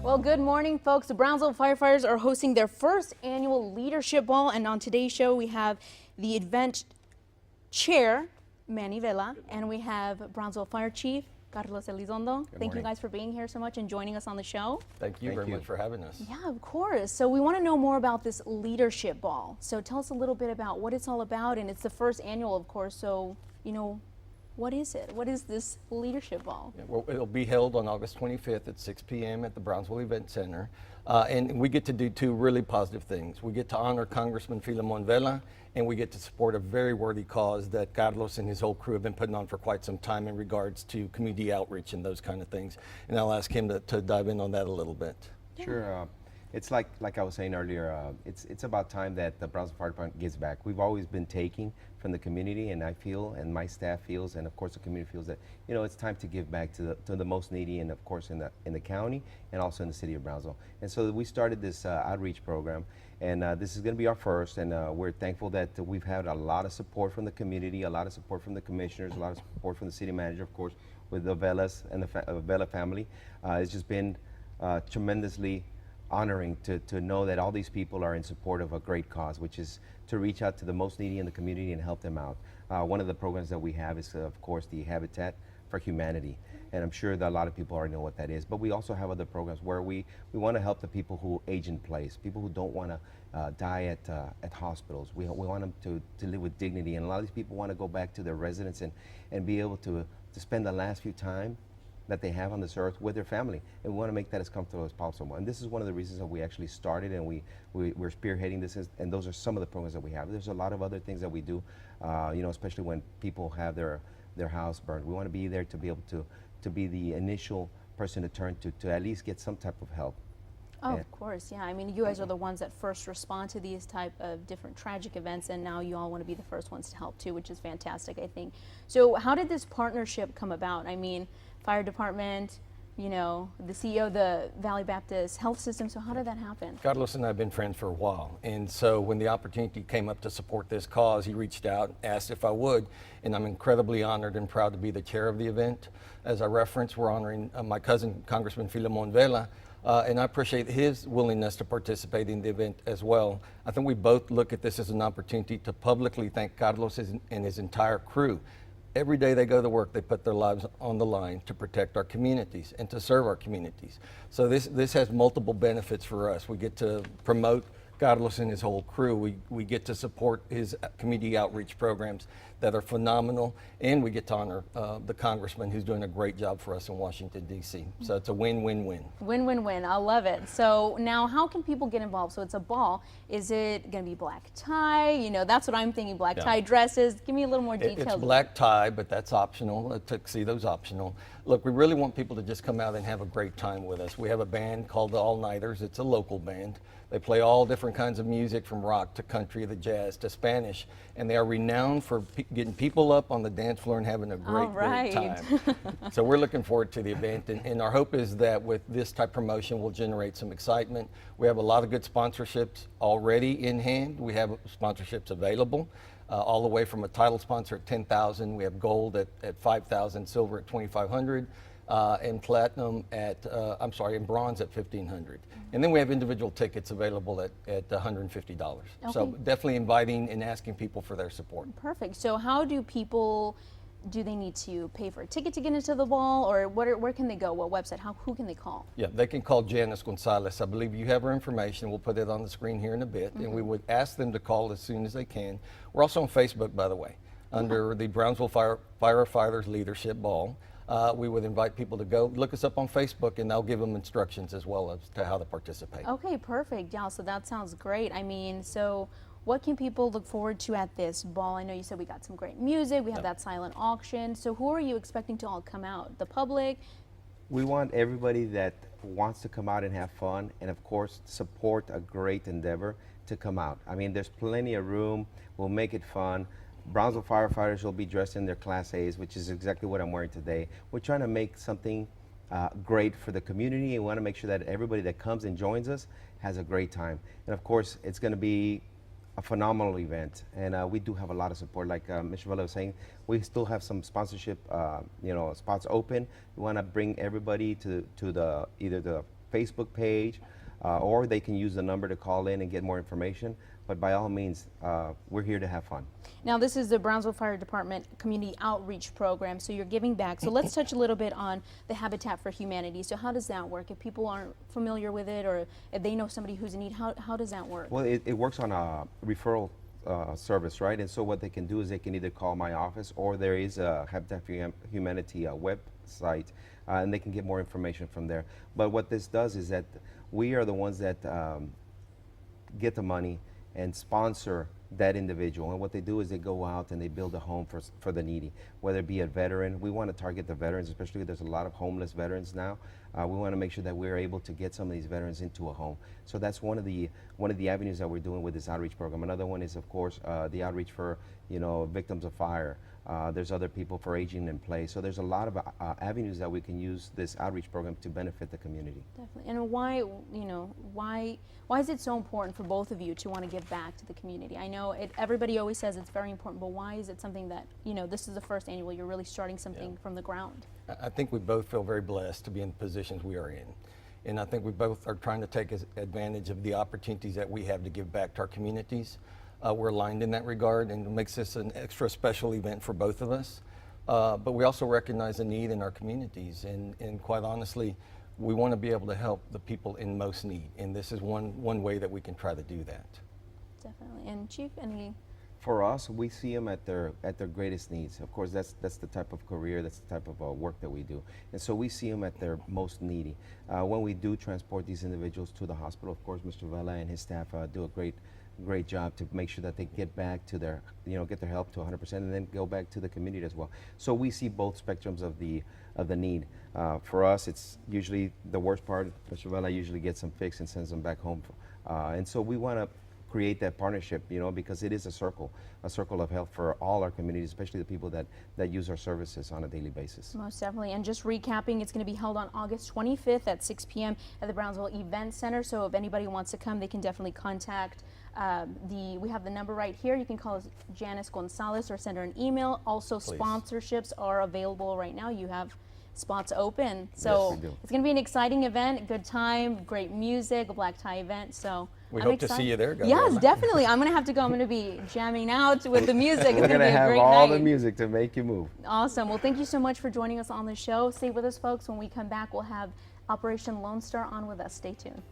Well, good morning, folks. The Brownsville firefighters are hosting their first annual leadership ball, and on today's show we have the event chair, Manny Vela, and we have Brownsville Fire Chief Carlos Elizondo. Thank you guys for being here so much and joining us on the show. Thank you very much for having us. Yeah, of course. So we want to know more about this leadership ball. So tell us a little bit about what it's all about, and it's the first annual, of course. So, you know, what is it? What is this leadership ball? Yeah, well, it'll be held on August 25th at 6 p.m. at the Brownsville Event Center. And we get to do two really positive things. We get to honor Congressman Filemon Vela, and we get to support a very worthy cause that Carlos and his whole crew have been putting on for quite some time in regards to community outreach and those kind of things. And I'll ask him to dive in on that a little bit. Sure. It's like I was saying earlier, it's about time that the Brownsville Fire Department gives back. We've always been taking from the community, and I feel, and my staff feels, and of course the community feels that, you know, it's time to give back to the most needy, and of course in the county and also in the city of Brownsville. And so we started this outreach program, and this is going to be our first, and we're thankful that we've had a lot of support from the community, a lot of support from the commissioners, a lot of support from the city manager, of course, with the Velas and the Vela family. It's just been tremendously honoring to know that all these people are in support of a great cause, which is to reach out to the most needy in the community and help them out. One of the programs that we have is, of course, the Habitat for Humanity. And I'm sure that a lot of people already know what that is. But we also have other programs where we want to help the people who age in place, people who don't want to die at hospitals. We want them to live with dignity. And a lot of these people want to go back to their residence and be able to spend the last few time that they have on this earth with their family, and we want to make that as comfortable as possible. And this is one of the reasons that we actually started, and we're spearheading this, and those are some of the programs that we have. There's a lot of other things that we do, you know, especially when people have their house burned. We want to be there to be able to be the initial person to turn to at least get some type of help. Oh, of course, yeah. I mean, you guys are the ones that first respond to these type of different tragic events, and now you all want to be the first ones to help too, which is fantastic, I think. So how did this partnership come about? I mean, fire department, you know, the CEO of the Valley Baptist Health System. So how did that happen? Carlos and I have been friends for a while. And so when the opportunity came up to support this cause, he reached out, asked if I would, and I'm incredibly honored and proud to be the chair of the event. As I referenced, we're honoring my cousin, Congressman Filemon Vela, and I appreciate his willingness to participate in the event as well. I think we both look at this as an opportunity to publicly thank Carlos and his entire crew. Every day they go to work, they put their lives on the line to protect our communities and to serve our communities. So this has multiple benefits for us. We get to promote Carlos and his whole crew. We get to support his community outreach programs that are phenomenal, and we get to honor the congressman who's doing a great job for us in Washington, D.C. So it's a win-win-win. Win-win-win. I love it. So now how can people get involved? So it's a ball. Is it going to be black tie? You know, that's what I'm thinking, black tie dresses. Give me a little more details. It's black tie, but that's optional. A tuxedo's optional. Look, we really want people to just come out and have a great time with us. We have a band called the All-Nighters. It's a local band. They play all different kinds of music, from rock to country to jazz to Spanish, and they are renowned for getting people up on the dance floor and having a great time. So we're looking forward to the event, and our hope is that with this type of promotion we'll generate some excitement. We have a lot of good sponsorships already in hand. We have sponsorships available, all the way from a title sponsor at $10,000. We have gold at $5,000, silver at $2,500. And platinum at, and bronze at $1,500. And then we have individual tickets available at $150. Okay. So definitely inviting and asking people for their support. Perfect. So how do they need to pay for a ticket to get into the ball, or where can they go? What website? Who can they call? Yeah, they can call Janice Gonzalez. I believe you have her information. We'll put it on the screen here in a bit, and we would ask them to call as soon as they can. We're also on Facebook, by the way, under the Brownsville Firefighters Leadership Ball. We would invite people to go look us up on Facebook, and they'll give them instructions as well as to how to participate. Okay, perfect. Yeah, so that sounds great. I mean, so what can people look forward to at this ball? I know you said we got some great music. We have that silent auction. So who are you expecting to all come out? The public? We want everybody that wants to come out and have fun, and of course support a great endeavor, to come out. I mean, there's plenty of room. We'll make it fun. Brownsville firefighters will be dressed in their Class A's, which is exactly what I'm wearing today. We're trying to make something great for the community, and we want to make sure that everybody that comes and joins us has a great time. And of course, it's going to be a phenomenal event, and we do have a lot of support. Like Mr. Vela was saying, we still have some sponsorship, spots open. We want to bring everybody to either the Facebook page, or they can use the number to call in and get more information. But by all means, we're here to have fun. Now, this is the Brownsville Fire Department Community Outreach Program, so you're giving back. So let's touch a little bit on the Habitat for Humanity. So how does that work? If people aren't familiar with it, or if they know somebody who's in need, how does that work? Well, it works on a referral service, right? And so what they can do is they can either call my office, or there is a Habitat for Humanity website, and they can get more information from there. But what this does is that we are the ones that get the money and sponsor that individual. And what they do is they go out and they build a home for the needy, whether it be a veteran. We want to target the veterans, especially there's a lot of homeless veterans now. We want to make sure that we're able to get some of these veterans into a home. So that's one of the avenues that we're doing with this outreach program. Another one is, of course, the outreach for victims of fire. There's other people for aging in place. So there's a lot of avenues that we can use this outreach program to benefit the community. Definitely. And why is it so important for both of you to want to give back to the community? I know everybody always says it's very important, but why is it something that, this is the first annual, you're really starting something from the ground? I think we both feel very blessed to be in the positions we are in. And I think we both are trying to take advantage of the opportunities that we have to give back to our communities. We're aligned in that regard, and it makes this an extra special event for both of us. But we also recognize the need in our communities, and quite honestly, we want to be able to help the people in most need, and this is one way that we can try to do that. Definitely. And Chief, any? For us, we see them at their greatest needs. Of course, that's the type of career, that's the type of work that we do. And so we see them at their most needy. When we do transport these individuals to the hospital, of course, Mr. Vela and his staff do a great job to make sure that they get back to their, get their help to 100%, and then go back to the community as well. So we see both spectrums of the need. For us, it's usually the worst part. Mr. Vela usually gets them fixed and sends them back home. And so we want to create that partnership, because it is a circle of help for all our communities, especially the people that use our services on a daily basis. Most definitely. And just recapping, it's going to be held on August 25th at 6 p.m. at the Brownsville Event Center. So if anybody wants to come, they can definitely contact we have the number right here. You can call us Janice Gonzalez or send her an email. Also, Please. Sponsorships are available right now. You have spots open. So Yes, we do. it's going to be an exciting event, good time, great music, a black tie event. So We I'm hope to excited. see you there, guys. Yes, definitely. I'm going to have to go. I'm going to be jamming out with the music. It's We're going going to to be a have great all night. the music to make you move. Awesome. Well, thank you so much for joining us on the show. Stay with us, folks. When we come back, we'll have Operation Lone Star on with us. Stay tuned.